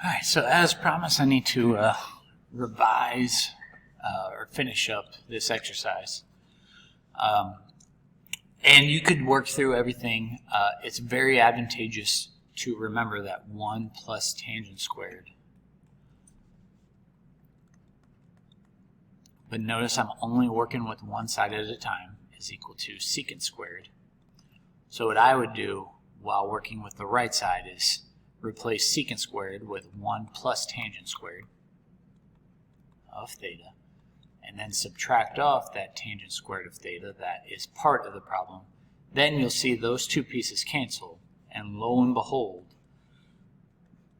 Alright, so as promised, I need to revise or finish up this exercise. And you could work through everything. It's very advantageous to remember that 1 plus tangent squared. But notice I'm only working with one side at a time is equal to secant squared. So what I would do while working with the right side is replace secant squared with 1 plus tangent squared of theta, and then subtract off that tangent squared of theta that is part of the problem. Then you'll see those two pieces cancel, and lo and behold,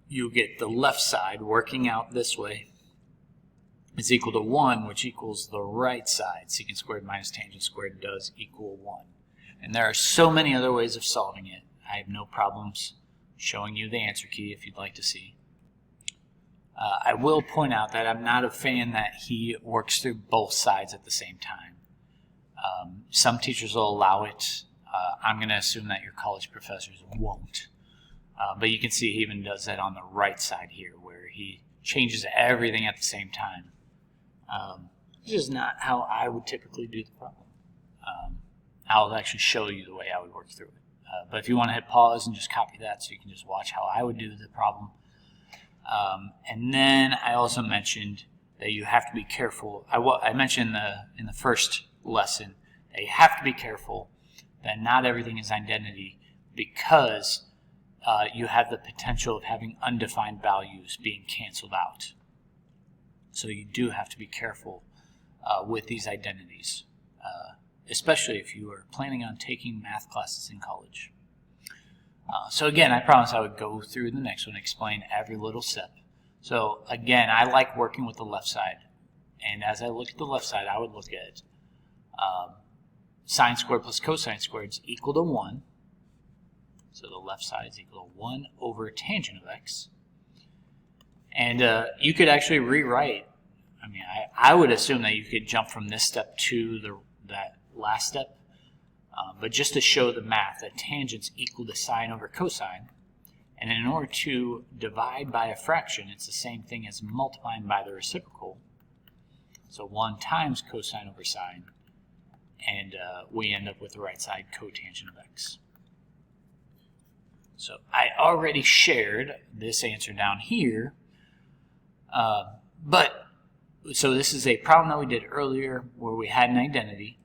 you get the left side working out this way is equal to 1, which equals the right side. Secant squared minus tangent squared does equal 1. And there are so many other ways of solving it. I have no problems showing you the answer key if you'd like to see. I will point out that I'm not a fan that he works through both sides at the same time. Some teachers will allow it. I'm going to assume that your college professors won't. But you can see he even does that on the right side here, where he changes everything at the same time. This is not how I would typically do the problem. I'll actually show you the way I would work through it. But if you want to hit pause and just copy that so you can just watch how I would do the problem. And then I also mentioned that you have to be careful. I mentioned in the first lesson that you have to be careful that not everything is identity, because you have the potential of having undefined values being canceled out. So you do have to be careful with these identities, especially if you are planning on taking math classes in college. So again, I promised I would go through the next one and explain every little step. So again, I like working with the left side. And as I look at the left side, I would look at sine squared plus cosine squared is equal to 1. So the left side is equal to 1 over tangent of x. And you could actually rewrite. I mean, I would assume that you could jump from this step to that last step. But just to show the math, that tangent's equal to sine over cosine. And in order to divide by a fraction, it's the same thing as multiplying by the reciprocal. So 1 times cosine over sine. And we end up with the right side cotangent of x. So I already shared this answer down here. So this is a problem that we did earlier where we had an identity.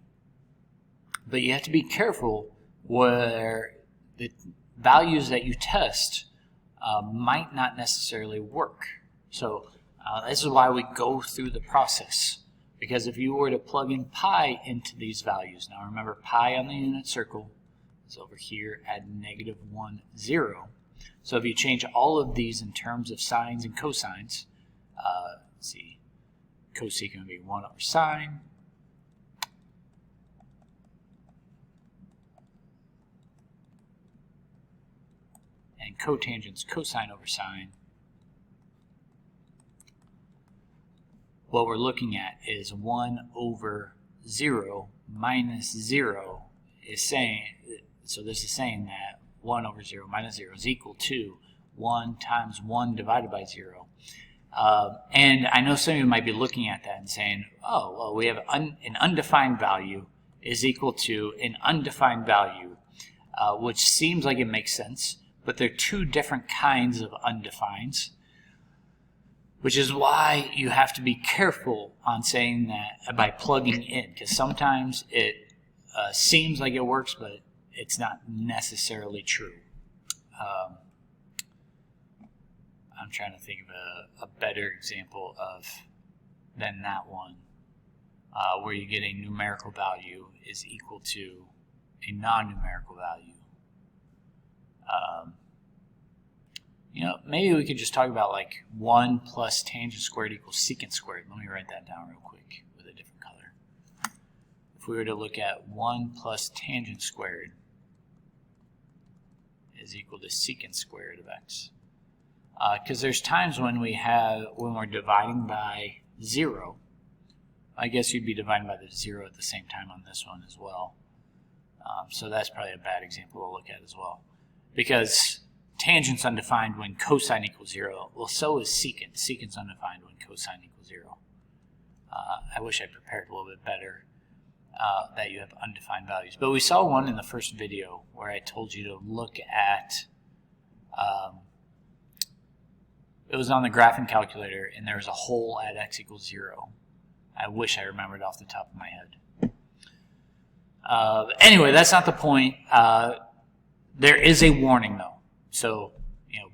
But you have to be careful where the values that you test might not necessarily work. So this is why we go through the process. Because if you were to plug in pi into these values, now remember pi on the unit circle is over here at -1, 0. So if you change all of these in terms of sines and cosines, let's see, cosecant would be 1 over sine. And cotangent's cosine over sine. What we're looking at is 1 over 0 minus 0 is saying, so this is saying that 1 over 0 minus 0 is equal to 1 times 1 divided by 0. And I know some of you might be looking at that and saying, oh, well, we have an undefined value is equal to an undefined value, which seems like it makes sense. But they're two different kinds of undefines, which is why you have to be careful on saying that by plugging in, because sometimes it seems like it works, but it's not necessarily true. I'm trying to think of a better example than that one, where you get a numerical value is equal to a non-numerical value. Maybe we could just talk about like 1 plus tangent squared equals secant squared. Let me write that down real quick with a different color. If we were to look at 1 plus tangent squared is equal to secant squared of x. Because there's times when we're dividing by 0. I guess you'd be dividing by the 0 at the same time on this one as well. So that's probably a bad example to look at as well. Because tangent's undefined when cosine equals 0. Well, so is secant. Secant's undefined when cosine equals 0. I wish I prepared a little bit better that you have undefined values. But we saw one in the first video where I told you to look at, it was on the graphing calculator, and there was a hole at x equals 0. I wish I remembered off the top of my head. Anyway, that's not the point. There is a warning, though. So,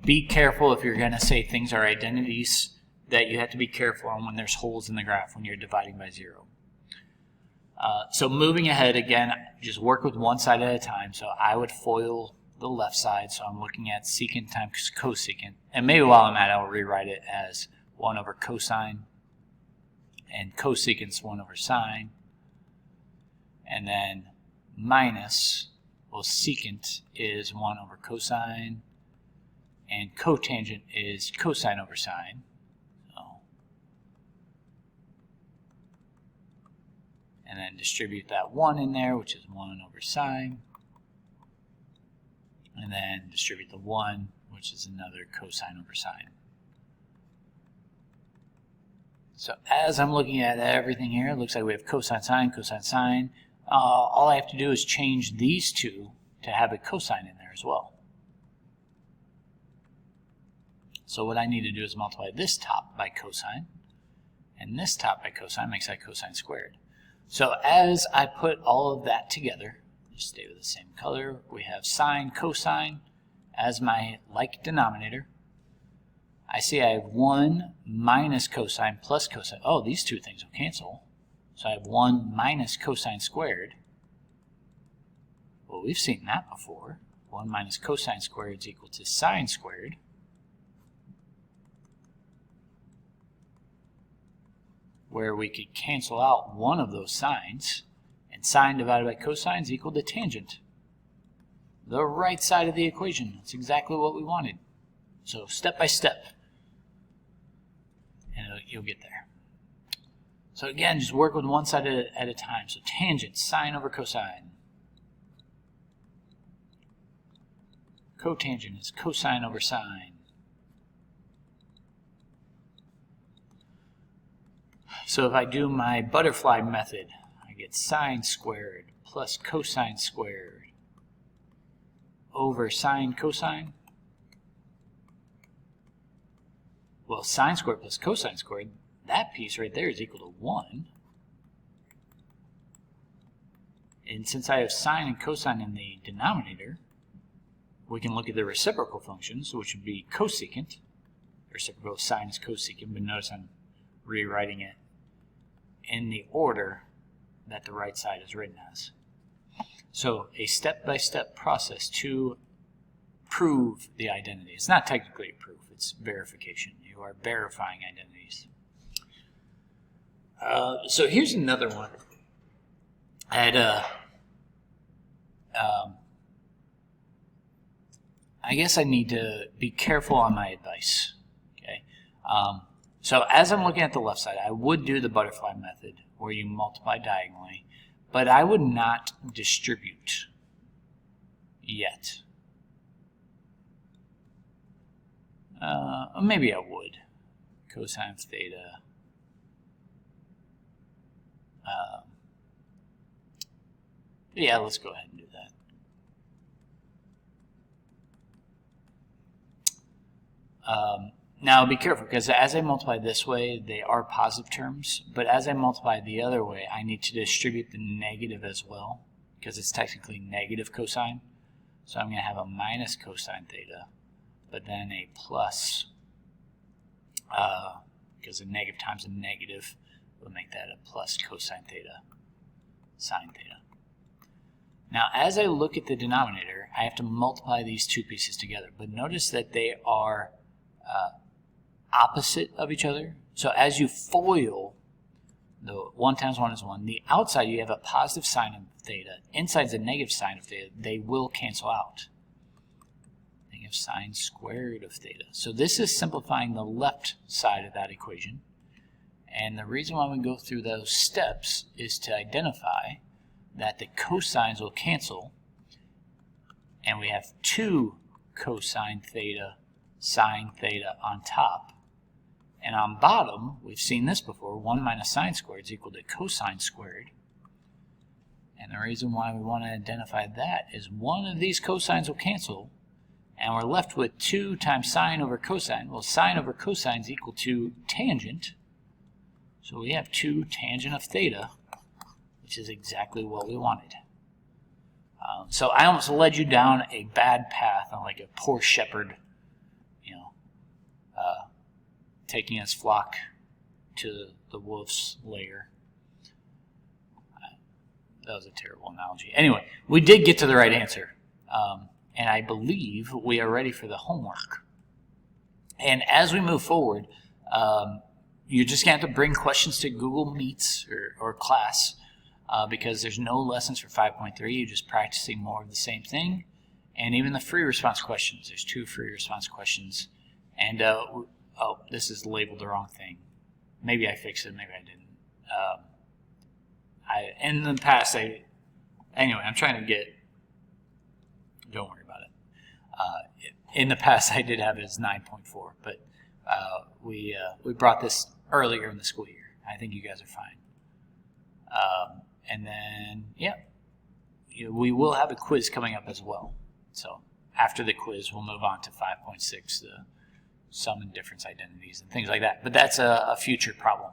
be careful if you're going to say things are identities, that you have to be careful on when there's holes in the graph when you're dividing by 0. So moving ahead, again, just work with one side at a time. So I would FOIL the left side, so I'm looking at secant times cosecant. And maybe while I'm at it, I'll rewrite it as 1 over cosine, and cosecant's 1 over sine, and then minus, well, secant is 1 over cosine, and cotangent is cosine over sine. And then distribute that 1 in there, which is 1 over sine. And then distribute the 1, which is another cosine over sine. So as I'm looking at everything here, it looks like we have cosine sine, cosine sine. All I have to do is change these two to have a cosine in there as well. So what I need to do is multiply this top by cosine, and this top by cosine makes that cosine squared. So as I put all of that together, just stay with the same color, we have sine, cosine as my like denominator. I see I have 1 minus cosine plus cosine. Oh, these two things will cancel. So I have 1 minus cosine squared. Well, we've seen that before. 1 minus cosine squared is equal to sine squared. Where we could cancel out one of those sines, and sine divided by cosine is equal to tangent. The right side of the equation. That's exactly what we wanted. So step by step, and you'll get there. So again, just work with one side at a time. So tangent, sine over cosine. Cotangent is cosine over sine. So if I do my butterfly method, I get sine squared plus cosine squared over sine cosine. Well, sine squared plus cosine squared, that piece right there is equal to 1. And since I have sine and cosine in the denominator, we can look at the reciprocal functions, which would be cosecant. Reciprocal of sine is cosecant, but notice I'm rewriting it in the order that the right side is written as. So a step-by-step process to prove the identity. It's not technically a proof, it's verification. You are verifying identities. So here's another one. I had I guess I need to be careful on my advice. Okay. So as I'm looking at the left side, I would do the butterfly method where you multiply diagonally, but I would not distribute yet. Maybe I would. Cosine of theta. Yeah, let's go ahead and do that. Now be careful, because as I multiply this way, they are positive terms, but as I multiply the other way, I need to distribute the negative as well, because it's technically negative cosine. So I'm going to have a minus cosine theta, but then a plus, because a negative times a negative will make that a plus cosine theta, sine theta. Now, as I look at the denominator, I have to multiply these two pieces together, but notice that they are opposite of each other. So as you FOIL, the 1 times 1 is 1, the outside you have a positive sine of theta, inside is a negative sine of theta, they will cancel out. Negative sine squared of theta. So this is simplifying the left side of that equation. And the reason why we go through those steps is to identify that the cosines will cancel, and we have 2 cosine theta, sine theta on top. And on bottom, we've seen this before, 1 minus sine squared is equal to cosine squared. And the reason why we want to identify that is one of these cosines will cancel, and we're left with 2 times sine over cosine. Well, sine over cosine is equal to tangent. So we have 2 tangent of theta, which is exactly what we wanted. So I almost led you down a bad path, like a poor shepherd, taking his flock to the wolf's lair. That was a terrible analogy. Anyway, we did get to the right answer. And I believe we are ready for the homework. And as we move forward, you're just going to have to bring questions to Google Meets or class because there's no lessons for 5.3. You're just practicing more of the same thing. And even the free response questions. There's 2 free response questions. And, oh, this is labeled the wrong thing. Maybe I fixed it, maybe I didn't. In the past, anyway, I'm trying to get, don't worry about it. In the past, I did have it as 9.4, but we brought this earlier in the school year. I think you guys are fine. And then, yeah, we will have a quiz coming up as well. So after the quiz, we'll move on to 5.6, the sum and difference identities and things like that. But that's a future problem.